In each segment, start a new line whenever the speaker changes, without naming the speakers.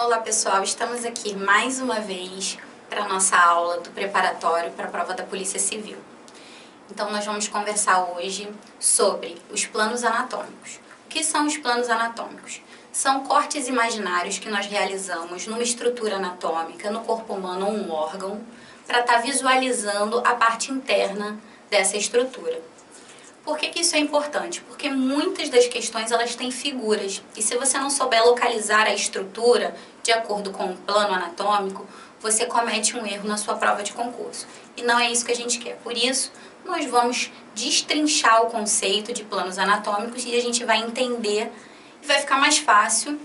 Olá pessoal, estamos aqui mais uma vez para a nossa aula do preparatório para a prova da Polícia Civil. Então nós vamos conversar hoje sobre os planos anatômicos. O que são os planos anatômicos? São cortes imaginários que nós realizamos numa estrutura anatômica, no corpo humano ou um órgão, para estar visualizando a parte interna dessa estrutura. Por que isso é importante? Porque muitas das questões elas têm figuras e se você não souber localizar a estrutura de acordo com o plano anatômico, você comete um erro na sua prova de concurso. E não é isso que a gente quer. Por isso, nós vamos destrinchar o conceito de planos anatômicos e a gente vai entender e vai ficar mais fácil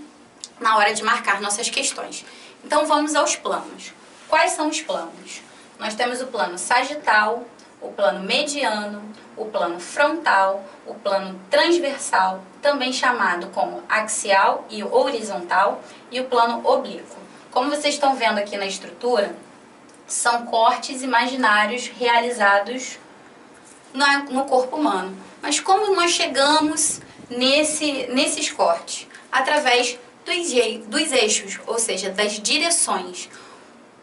na hora de marcar nossas questões. Então vamos aos planos. Quais são os planos? Nós temos o plano sagital, o plano mediano, o plano frontal, o plano transversal, também chamado como axial e horizontal, e o plano oblíquo. Como vocês estão vendo aqui na estrutura, são cortes imaginários realizados no corpo humano. Mas como nós chegamos nesses cortes? Através dos eixos, ou seja, das direções.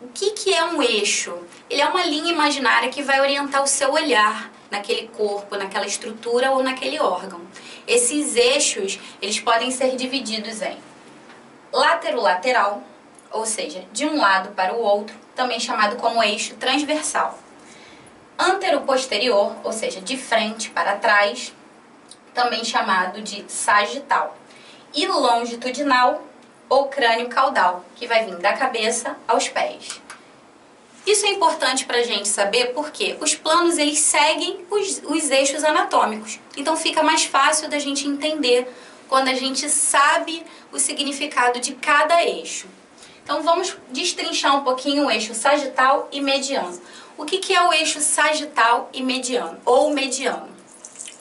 O que é um eixo? Ele é uma linha imaginária que vai orientar o seu olhar naquele corpo, naquela estrutura ou naquele órgão. Esses eixos, eles podem ser divididos em lateral, ou seja, de um lado para o outro, também chamado como eixo transversal. Antero-posterior, ou seja, de frente para trás, também chamado de sagital. E longitudinal, ou crânio caudal, que vai vir da cabeça aos pés. Isso é importante para a gente saber porque os planos eles seguem os eixos anatômicos. Então fica mais fácil da gente entender quando a gente sabe o significado de cada eixo. Então vamos destrinchar um pouquinho o eixo sagital e mediano. O que é o eixo sagital e mediano, ou mediano?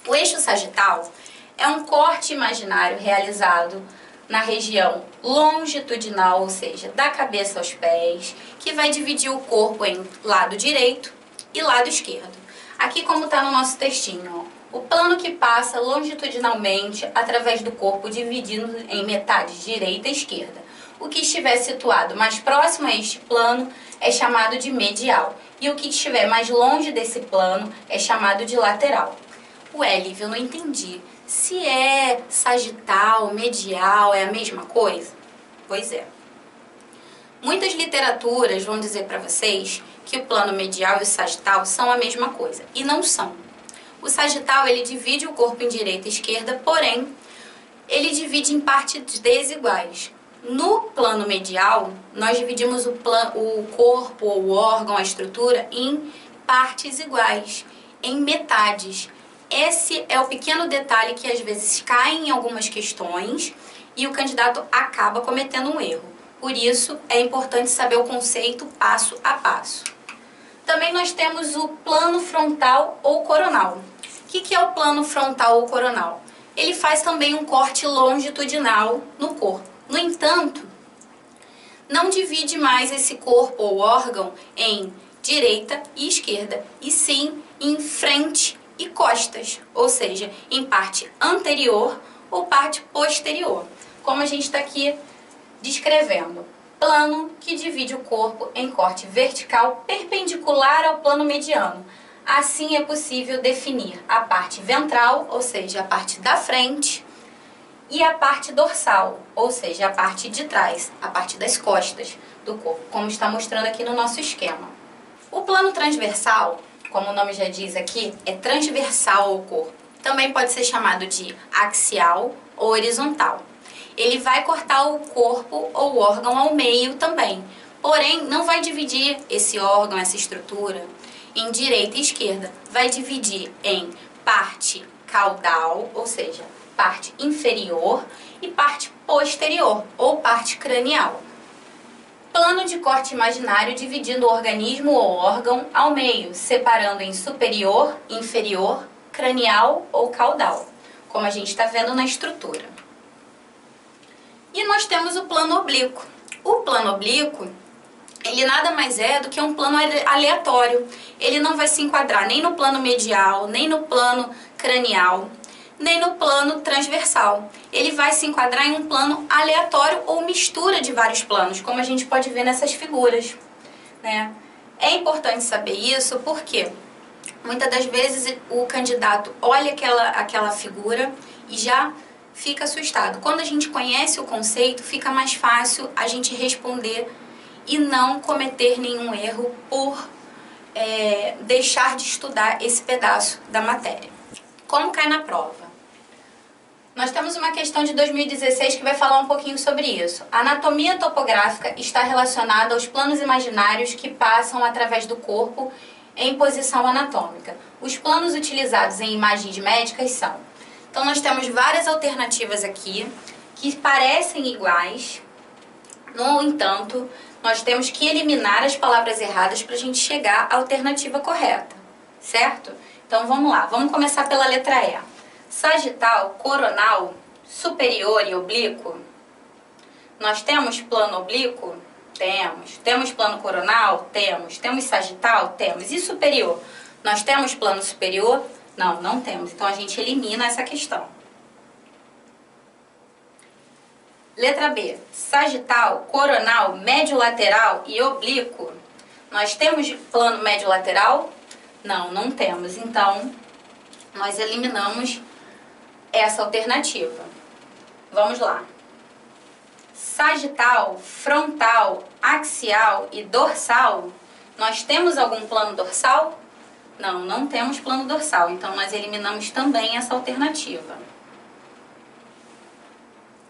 O eixo sagital é um corte imaginário realizado na região longitudinal, ou seja, da cabeça aos pés, que vai dividir o corpo em lado direito e lado esquerdo. Aqui como está no nosso textinho, ó, o plano que passa longitudinalmente através do corpo dividindo em metades direita e esquerda. O que estiver situado mais próximo a este plano é chamado de medial e o que estiver mais longe desse plano é chamado de lateral. Ué, Lívia, eu não entendi. Se é sagital, medial, é a mesma coisa? Pois é. Muitas literaturas vão dizer para vocês que o plano medial e o sagital são a mesma coisa. E não são. O sagital, ele divide o corpo em direita e esquerda, porém, ele divide em partes desiguais. No plano medial, nós dividimos o corpo, o órgão, a estrutura em partes iguais, em metades. Esse é o pequeno detalhe que às vezes cai em algumas questões e o candidato acaba cometendo um erro. Por isso, é importante saber o conceito passo a passo. Também nós temos o plano frontal ou coronal. O que é o plano frontal ou coronal? Ele faz também um corte longitudinal no corpo. No entanto, não divide mais esse corpo ou órgão em direita e esquerda, e sim em frente e costas, ou seja, em parte anterior ou parte posterior, como a gente está aqui descrevendo. Plano que divide o corpo em corte vertical perpendicular ao plano mediano. Assim é possível definir a parte ventral, ou seja, a parte da frente, e a parte dorsal, ou seja, a parte de trás, a parte das costas do corpo, como está mostrando aqui no nosso esquema. O plano transversal, como o nome já diz aqui, é transversal ao corpo. Também pode ser chamado de axial ou horizontal. Ele vai cortar o corpo ou o órgão ao meio também. Porém, não vai dividir esse órgão, essa estrutura, em direita e esquerda. Vai dividir em parte caudal, ou seja, parte inferior, e parte posterior, ou parte cranial. Plano de corte imaginário dividindo o organismo ou órgão ao meio, separando em superior, inferior, cranial ou caudal, como a gente está vendo na estrutura. E nós temos o plano oblíquo. O plano oblíquo, ele nada mais é do que um plano aleatório. Ele não vai se enquadrar nem no plano medial, nem no plano cranial, nem no plano transversal. Ele vai se enquadrar em um plano aleatório ou mistura de vários planos, como a gente pode ver nessas figuras, né? É importante saber isso porque muitas das vezes o candidato olha aquela figura e já fica assustado. Quando a gente conhece o conceito, fica mais fácil a gente responder e não cometer nenhum erro por deixar de estudar esse pedaço da matéria. Como cai na prova? Nós temos uma questão de 2016 que vai falar um pouquinho sobre isso. A anatomia topográfica está relacionada aos planos imaginários que passam através do corpo em posição anatômica. Os planos utilizados em imagens médicas são... Então, nós temos várias alternativas aqui que parecem iguais. No entanto, nós temos que eliminar as palavras erradas para a gente chegar à alternativa correta, certo? Então, vamos lá. Vamos começar pela letra E. Sagital, coronal, superior e oblíquo. Nós temos plano oblíquo? Temos. Temos plano coronal? Temos. Temos sagital? Temos. E superior? Nós temos plano superior? Não, não temos. Então, a gente elimina essa questão. Letra B. Sagital, coronal, médio lateral e oblíquo. Nós temos plano médio lateral? Não, não temos. Então, nós eliminamos essa alternativa. Vamos lá. Sagital, frontal, axial e dorsal. Nós temos algum plano dorsal? Não, não temos plano dorsal. Então, nós eliminamos também essa alternativa.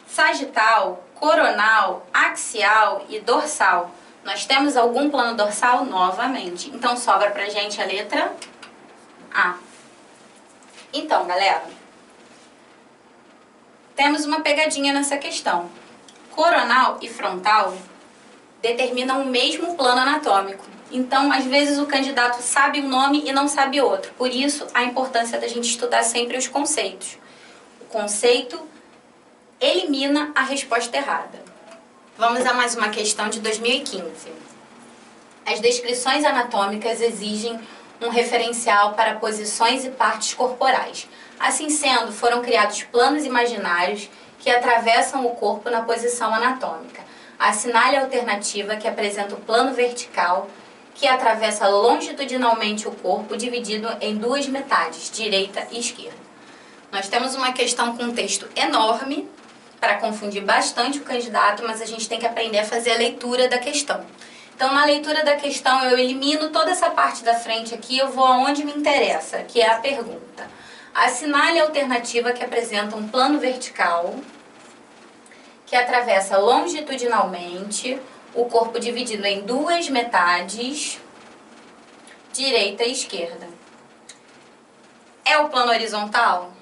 Sagital, coronal, axial e dorsal. Nós temos algum plano dorsal? Novamente. Então, sobra pra gente a letra A. Então, galera, temos uma pegadinha nessa questão. Coronal e frontal determinam o mesmo plano anatômico. Então, às vezes, o candidato sabe um nome e não sabe outro. Por isso, a importância da gente estudar sempre os conceitos. O conceito elimina a resposta errada. Vamos a mais uma questão de 2015. As descrições anatômicas exigem um referencial para posições e partes corporais. Assim sendo, foram criados planos imaginários que atravessam o corpo na posição anatômica. Assinale a alternativa que apresenta o plano vertical, que atravessa longitudinalmente o corpo, dividido em duas metades, direita e esquerda. Nós temos uma questão com um texto enorme, para confundir bastante o candidato, mas a gente tem que aprender a fazer a leitura da questão. Então, na leitura da questão, eu elimino toda essa parte da frente aqui, eu vou aonde me interessa, que é a pergunta. Assinale a alternativa que apresenta um plano vertical, que atravessa longitudinalmente o corpo dividido em duas metades, direita e esquerda. É o plano horizontal?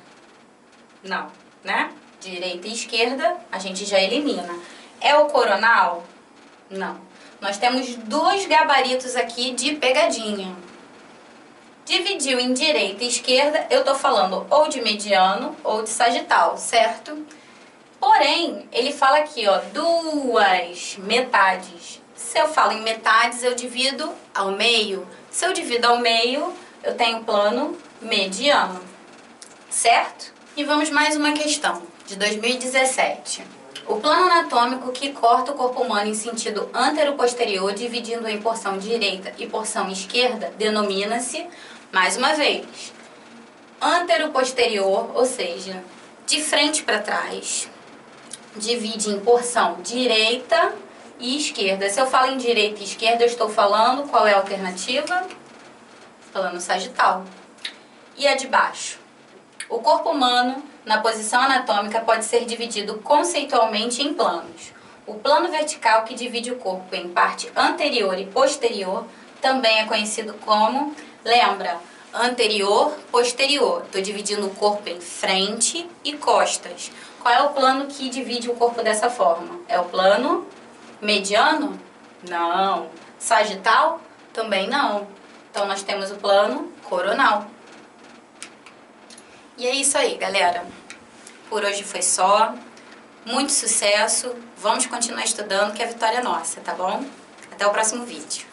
Não, né? Direita e esquerda, a gente já elimina. É o coronal? Não. Nós temos dois gabaritos aqui de pegadinha. Dividiu em direita e esquerda, eu tô falando ou de mediano ou de sagital, certo? Porém, ele fala aqui, ó, duas metades. Se eu falo em metades, eu divido ao meio. Se eu divido ao meio, eu tenho plano mediano, certo? E vamos mais uma questão, de 2017. O plano anatômico que corta o corpo humano em sentido antero-posterior, dividindo em porção direita e porção esquerda, denomina-se, mais uma vez, antero-posterior, ou seja, de frente para trás. Divide em porção direita e esquerda. Se eu falo em direita e esquerda, eu estou falando qual é a alternativa? Falando sagital. E a de baixo? O corpo humano, na posição anatômica, pode ser dividido conceitualmente em planos. O plano vertical, que divide o corpo em parte anterior e posterior, também é conhecido como, lembra, anterior, posterior. Estou dividindo o corpo em frente e costas. Qual é o plano que divide o corpo dessa forma? É o plano mediano? Não. Sagital? Também não. Então, nós temos o plano coronal. E é isso aí, galera. Por hoje foi só. Muito sucesso. Vamos continuar estudando, que a vitória é nossa, tá bom? Até o próximo vídeo.